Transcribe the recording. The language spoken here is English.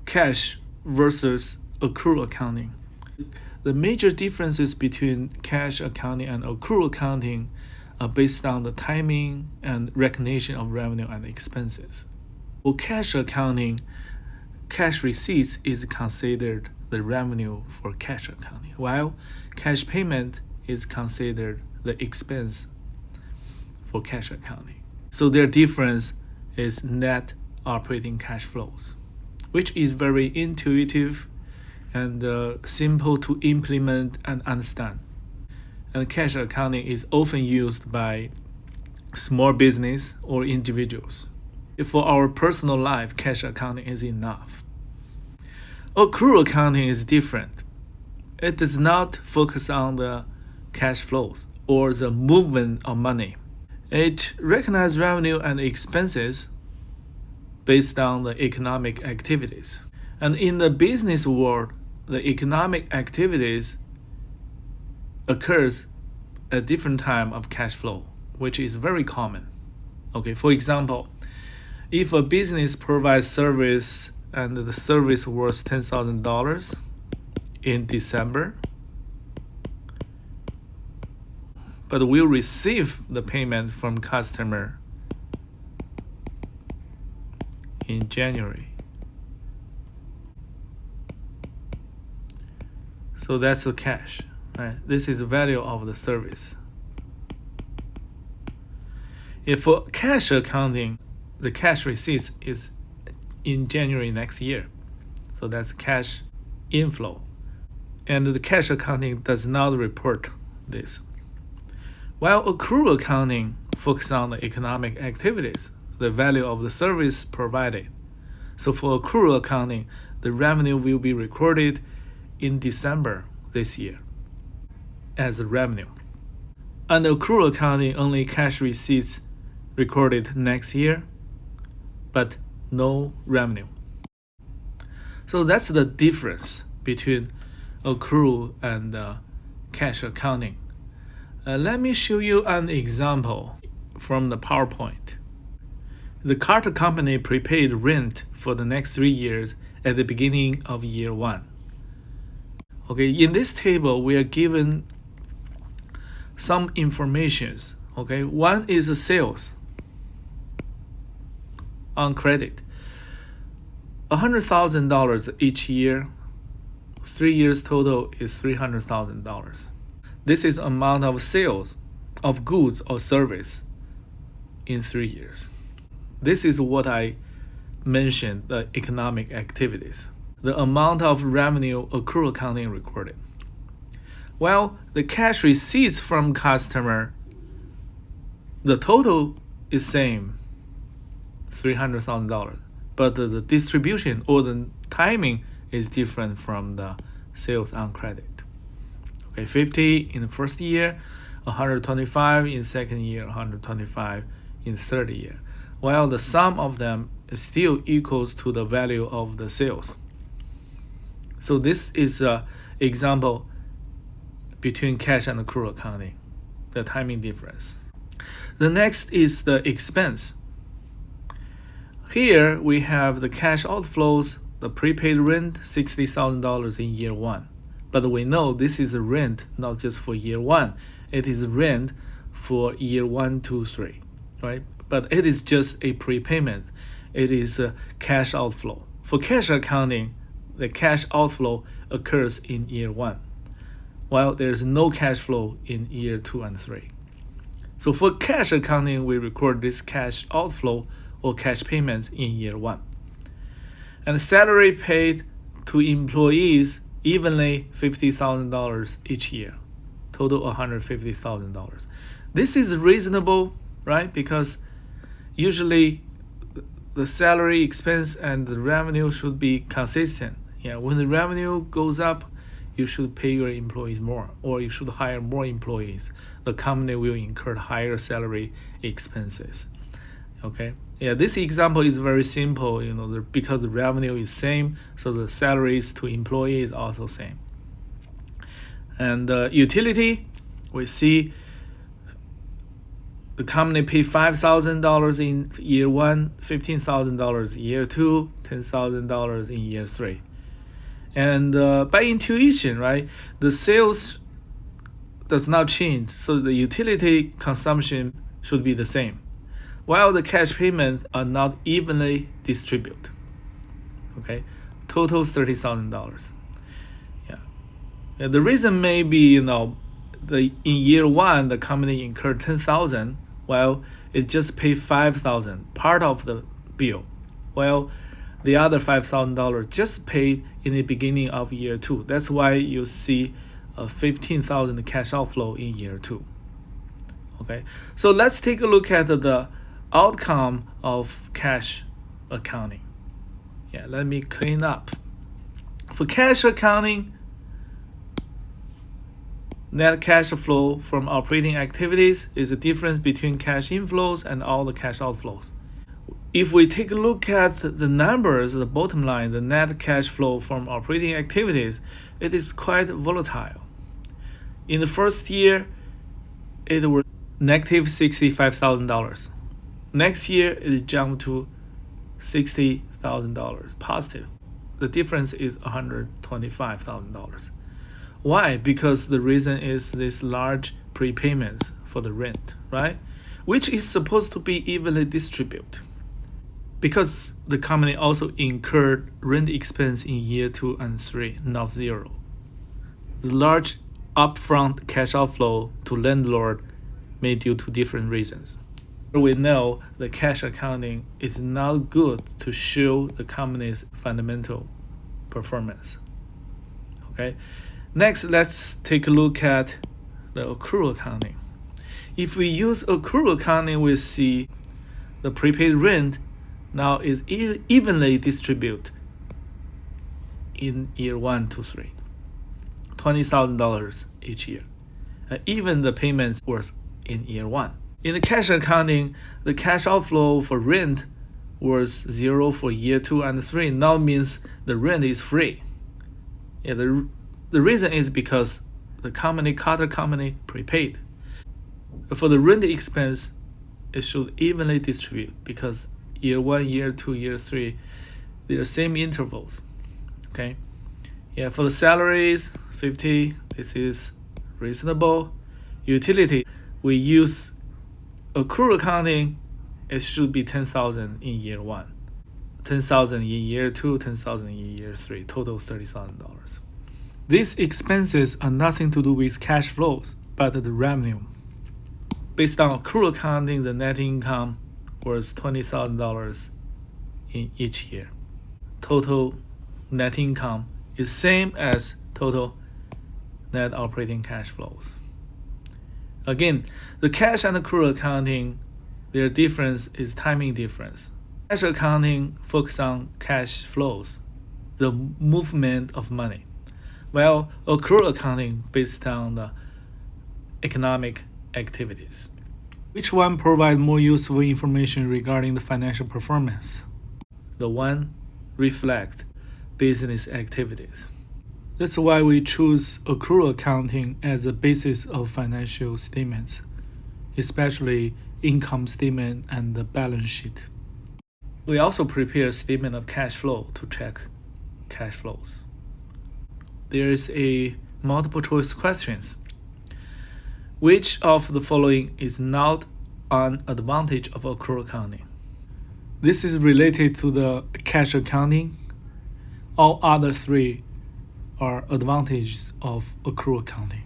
cash versus accrual accounting. The major differences between cash accounting and accrual accounting are based on the timing and recognition of revenue and expenses. For cash accounting, cash receipts is considered the revenue for cash accounting, while cash payment is considered the expense for cash accounting. So their difference is net operating cash flows, which is very intuitive and simple to implement and understand. And cash accounting is often used by small business or individuals. For our personal life, cash accounting is enough. Accrual accounting is different. It does not focus on the cash flows or the movement of money. It recognizes revenue and expenses based on the economic activities. And in the business world, the economic activities occurs at different time of cash flow, which is very common. Okay, for example, if a business provides service and the service worth $10,000 in December, but will receive the payment from customer in January. So that's the cash, right? This is the value of the service. If for cash accounting, the cash receipts is in January next year. So that's cash inflow. And the cash accounting does not report this. While accrual accounting focuses on the economic activities, the value of the service provided. So for accrual accounting, the revenue will be recorded in December this year as revenue. Under accrual accounting, only cash receipts recorded next year, but no revenue. So that's the difference between accrual and cash accounting. Let me show you an example from the PowerPoint. The car company prepaid rent for the next 3 years at the beginning of year 1. Okay, in this table, we are given some informations. Okay, one is the sales on credit. $100,000 each year, 3 years total is $300,000. This is amount of sales of goods or service in 3 years. This is what I mentioned, the economic activities. The amount of revenue accrual accounting recorded. Well, the cash receipts from customer, the total is same, $300,000, but the distribution or the timing is different from the sales on credit. Okay, 50 in the first year, 125 in second year, 125 in third year, while the sum of them is still equals to the value of the sales. So this is an example between cash and accrual accounting, the timing difference. The next is the expense. Here we have the cash outflows, the prepaid rent, $60,000 in year 1. But we know this is a rent not just for year 1. It is rent for year 1, 2, 3, right? But it is just a prepayment. It is a cash outflow. For cash accounting, the cash outflow occurs in year 1, while there is no cash flow in year 2 and 3. So for cash accounting, we record this cash outflow or cash payments in year 1. And salary paid to employees evenly $50,000 each year, total $150,000. This is reasonable, right? Because usually the salary expense and the revenue should be consistent. Yeah, when the revenue goes up, you should pay your employees more, or you should hire more employees. The company will incur higher salary expenses. Okay. Yeah, this example is very simple, because the revenue is same, so the salaries to employees also same. And utility, we see the company pay $5,000 in year 1, $15,000 year 2, $10,000 in year 3. And by intuition, right, the sales does not change, so the utility consumption should be the same, while the cash payments are not evenly distributed. Okay, total $30,000. Yeah, and the reason may be, in year 1 the company incurred $10,000, while it just paid $5,000, part of the bill, while the other $5,000 just paid in the beginning of year 2. That's why you see a $15,000 cash outflow in year 2. Okay, so let's take a look at the outcome of cash accounting. Yeah, let me clean up. For cash accounting, net cash flow from operating activities is the difference between cash inflows and all the cash outflows. If we take a look at the numbers, the bottom line, the net cash flow from operating activities, it is quite volatile. In the first year, it was negative $65,000. Next year, it jumped to $60,000 positive. The difference is $125,000. Why? Because the reason is this large prepayments for the rent, right? Which is supposed to be evenly distributed. Because the company also incurred rent expense in year 2 and 3, not 0. The large upfront cash outflow to landlord may due to different reasons. We know the cash accounting is not good to show the company's fundamental performance. Okay. Next, let's take a look at the accrual accounting. If we use accrual accounting, we see the prepaid rent now is evenly distributed in year 1 to 3, $20,000 each year. Even the payments was in year 1. In the cash accounting, the cash outflow for rent was 0 for year 2 and 3. Now means the rent is free. Yeah, the reason is because the Qatar company prepaid. For the rent expense, it should evenly distribute because year 1, year 2, year 3, they are same intervals. Okay. Yeah, for the salaries, 50, this is reasonable. Utility, we use accrual accounting, it should be $10,000 in year 1, $10,000 in year 2, $10,000 in year 3, total $30,000. These expenses are nothing to do with cash flows, but the revenue. Based on accrual accounting, the net income was $20,000 in each year. Total net income is same as total net operating cash flows. Again, the cash and accrual accounting, their difference is timing difference. Cash accounting focuses on cash flows, the movement of money, while accrual accounting based on the economic activities. Which one provides more useful information regarding the financial performance? The one reflects business activities. That's why we choose accrual accounting as a basis of financial statements, especially income statement and the balance sheet. We also prepare a statement of cash flow to check cash flows. There is a multiple choice questions. Which of the following is not an advantage of accrual accounting? This is related to the cash accounting. All other three are advantages of accrual accounting.